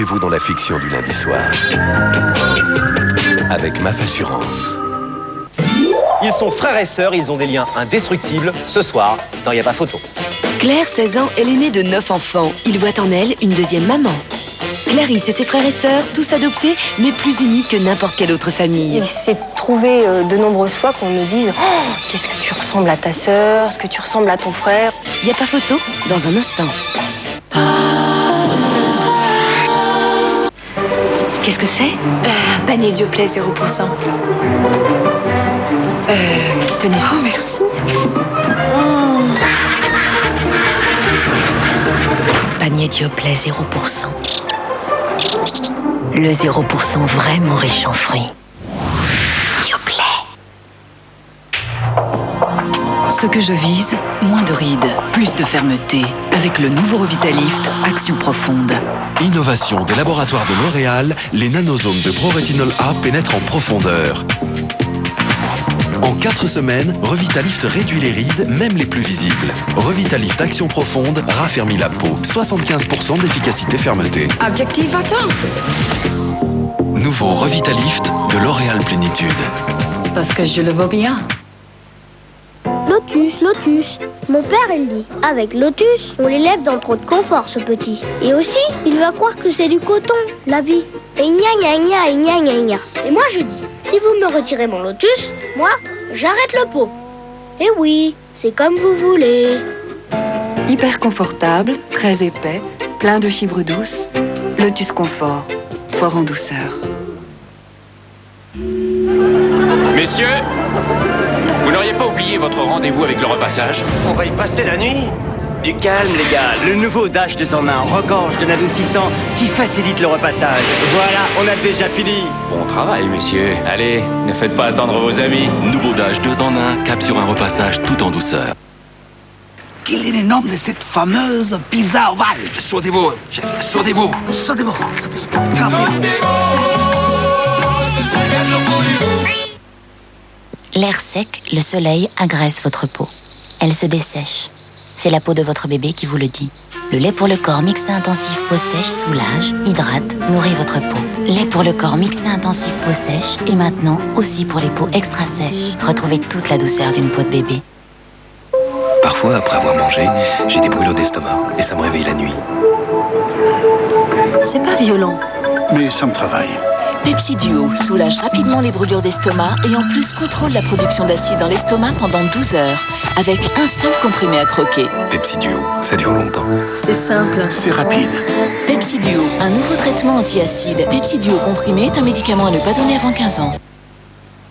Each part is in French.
Plongez-vous dans la fiction du lundi soir. Avec MAF Assurance. Ils sont frères et sœurs, ils ont des liens indestructibles. Ce soir, dans Y a pas photo. Claire, 16 ans, est l'aînée de 9 enfants. Il voit en elle une deuxième maman. Clarisse et ses frères et sœurs, tous adoptés, mais plus unis que n'importe quelle autre famille. Il s'est trouvé de nombreuses fois qu'on me dise oh, qu'est-ce que tu ressembles à ta sœur, est-ce que tu ressembles à ton frère. Y a pas photo dans un instant. Qu'est-ce que c'est? Panier Dioplay 0%. Tenez. Oh, merci. Panier Dioplay 0%. Le 0% vraiment riche en fruits. Dioplay. Ce que je vise, moins de rides, plus de fermeté. Avec le nouveau Revitalift, action profonde. Innovation des laboratoires de L'Oréal, les nanosomes de Pro-Retinol A pénètrent en profondeur. En 4 semaines, Revitalift réduit les rides, même les plus visibles. Revitalift Action Profonde raffermit la peau. 75% d'efficacité fermeté. Objectif atteint. Nouveau Revitalift de L'Oréal Plénitude. Parce que je le vaux bien. Lotus, Lotus. Mon père, il dit, avec Lotus, on l'élève dans trop de confort, ce petit. Et aussi, il va croire que c'est du coton, la vie. Et gna gna gna, et gna gna gna. Et moi, je dis, si vous me retirez mon Lotus, moi, j'arrête le pot. Et oui, c'est comme vous voulez. Hyper confortable, très épais, plein de fibres douces. Lotus Confort, fort en douceur. Messieurs, vous n'auriez pas oublié votre rendez-vous avec le repassage? On va y passer la nuit? Du calme, les gars. Le nouveau Dash 201 regorge d'un adoucissant qui facilite le repassage. Voilà, on a déjà fini. Bon travail, messieurs. Allez, ne faites pas attendre vos amis. Nouveau Dash 2 en 1, cap sur un repassage tout en douceur. Quel est le nom de cette fameuse pizza ovale? Sautez-vous, chef, sautez-vous, sautez-vous. L'air sec, le soleil agresse votre peau. Elle se dessèche. C'est la peau de votre bébé qui vous le dit. Le lait pour le corps mixé intensif peau sèche soulage, hydrate, nourrit votre peau. Lait pour le corps mixé intensif peau sèche et maintenant aussi pour les peaux extra sèches. Retrouvez toute la douceur d'une peau de bébé. Parfois, après avoir mangé, j'ai des brûlures d'estomac et ça me réveille la nuit. C'est pas violent. Mais ça me travaille. Pepsi Duo soulage rapidement les brûlures d'estomac et en plus contrôle la production d'acide dans l'estomac pendant 12 heures. Avec un seul comprimé à croquer. Pepsi Duo, ça dure longtemps. C'est simple. C'est rapide. Pepsi Duo, un nouveau traitement anti-acide. Pepsi Duo comprimé est un médicament à ne pas donner avant 15 ans.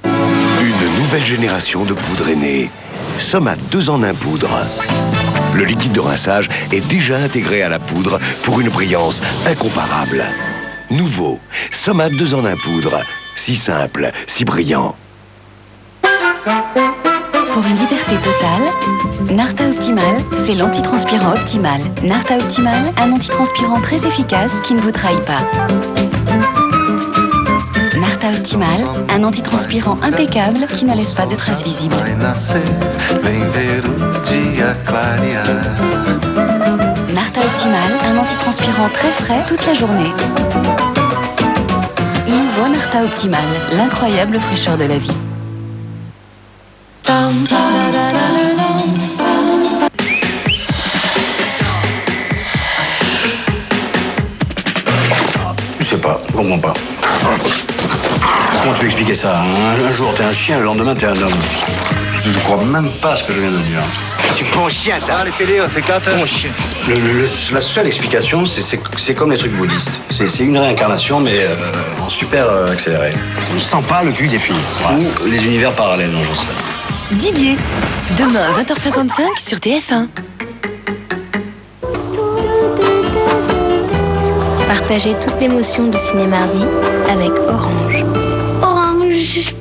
Une nouvelle génération de poudre est née. Somat 2 en 1 poudre. Le liquide de rinçage est déjà intégré à la poudre pour une brillance incomparable. Nouveau, Somat 2 en 1 poudre. Si simple, si brillant. Pour une liberté totale, Narta Optimal, c'est l'antitranspirant optimal. Narta Optimal, un antitranspirant très efficace qui ne vous trahit pas. Narta Optimal, un antitranspirant impeccable qui ne laisse pas de traces visibles. Narta Optimal, un antitranspirant très frais toute la journée. Nouveau Narta Optimal, l'incroyable fraîcheur de la vie. Je sais pas, je comprends pas. Comment tu veux expliquer ça? Un jour t'es un chien, le lendemain t'es un homme. Je crois même pas ce que je viens de dire. C'est bon chien, ça. Les télés, c'est quand bon chien. La seule explication, c'est comme les trucs bouddhistes. C'est une réincarnation, mais en super accéléré. On ne sent pas le cul des filles. Voilà. Ou les univers parallèles, non, j'en sais pas. Didier, demain à 20h55 sur TF1. Partagez toute l'émotion du ciné-mardi avec Orange. Orange.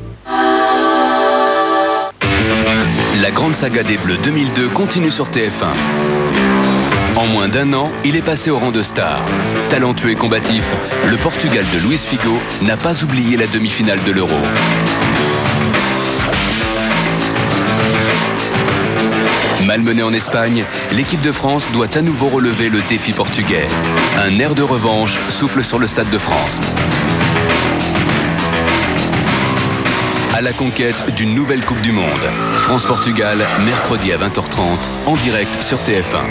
La grande saga des Bleus 2002 continue sur TF1. En moins d'1 an, il est passé au rang de star. Talentueux et combatif, le Portugal de Luís Figo n'a pas oublié la demi-finale de l'Euro. Malgré Malmenée en Espagne, l'équipe de France doit à nouveau relever le défi portugais. Un air de revanche souffle sur le Stade de France. À la conquête d'une nouvelle Coupe du Monde. France-Portugal, mercredi à 20h30, en direct sur TF1.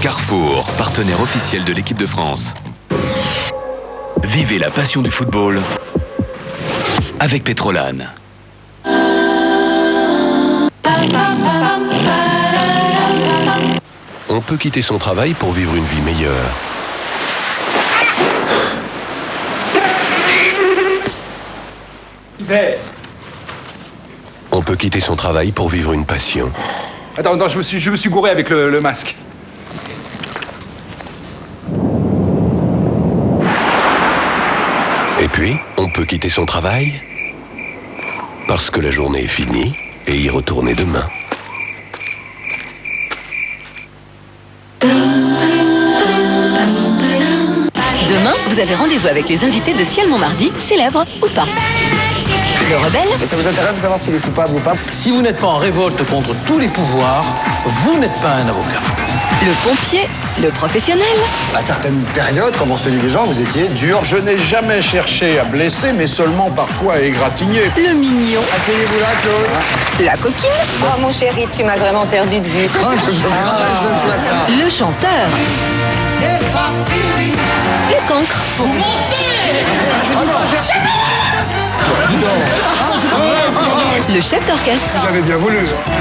Carrefour, partenaire officiel de l'équipe de France. Vivez la passion du football avec Pétrolane. On peut quitter son travail pour vivre une vie meilleure. On peut quitter son travail pour vivre une passion. Attends, je me suis gouré avec le masque. Et puis, on peut quitter son travail parce que la journée est finie et y retourner demain. Demain, vous avez rendez-vous avec les invités de Ciel Montmardi, célèbres ou pas. Le rebelle. Et ça vous intéresse de savoir s'il est coupable ou pas? Si vous n'êtes pas en révolte contre tous les pouvoirs, vous n'êtes pas un avocat. Le pompier, le professionnel. À certaines périodes, quand on se lit des gens, vous étiez dur. Je n'ai jamais cherché à blesser, mais seulement parfois à égratigner. Le mignon. Asseyez-vous là, Claude. La coquine. Oh mon chéri, tu m'as vraiment perdu de vue. Le chanteur. C'est parti. Le cancre. Le chef d'orchestre. Vous avez bien voulu.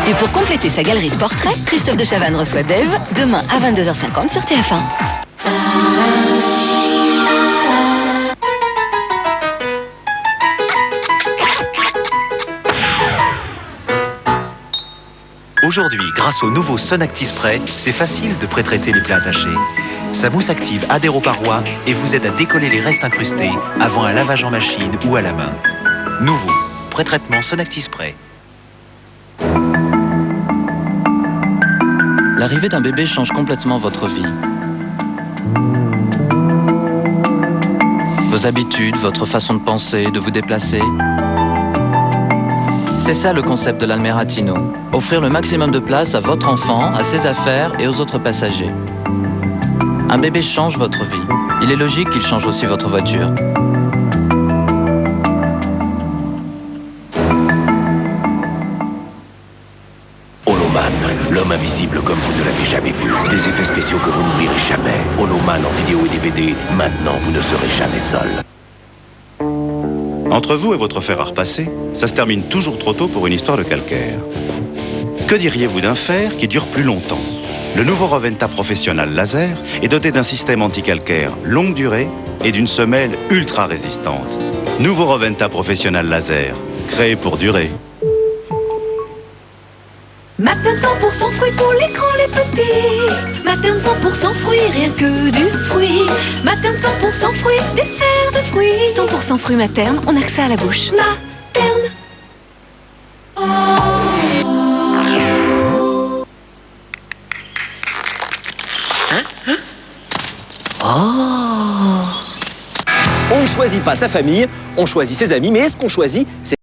Et pour compléter sa galerie de portraits, Christophe de Chavannes reçoit Dave demain à 22h50 sur TF1. Aujourd'hui, grâce au nouveau Sonactis Spray, c'est facile de pré-traiter les plats attachés. Sa mousse active adhère aux parois et vous aide à décoller les restes incrustés avant un lavage en machine ou à la main. Nouveau, pré-traitement Sonactis Spray. L'arrivée d'un bébé change complètement votre vie. Vos habitudes, votre façon de penser, de vous déplacer. C'est ça le concept de l'Almeratino. Offrir le maximum de place à votre enfant, à ses affaires et aux autres passagers. Un bébé change votre vie. Il est logique qu'il change aussi votre voiture. Holoman, l'homme invisible comme vous ne l'avez jamais vu. Des effets spéciaux que vous n'oublierez jamais. Holoman en vidéo et DVD. Maintenant, vous ne serez jamais seul. Entre vous et votre fer à repasser, ça se termine toujours trop tôt pour une histoire de calcaire. Que diriez-vous d'un fer qui dure plus longtemps? Le nouveau Roventa Professional Laser est doté d'un système anti-calcaire longue durée et d'une semelle ultra résistante. Nouveau Roventa Professional Laser, créé pour durer. Materne 100% fruits pour les grands, les petits. Materne 100% fruits, rien que du fruit. Materne 100% fruits, dessert de fruits. 100% fruits Materne, on a que ça à la bouche. Materne. On ne choisit pas sa famille, on choisit ses amis, mais est-ce qu'on choisit ses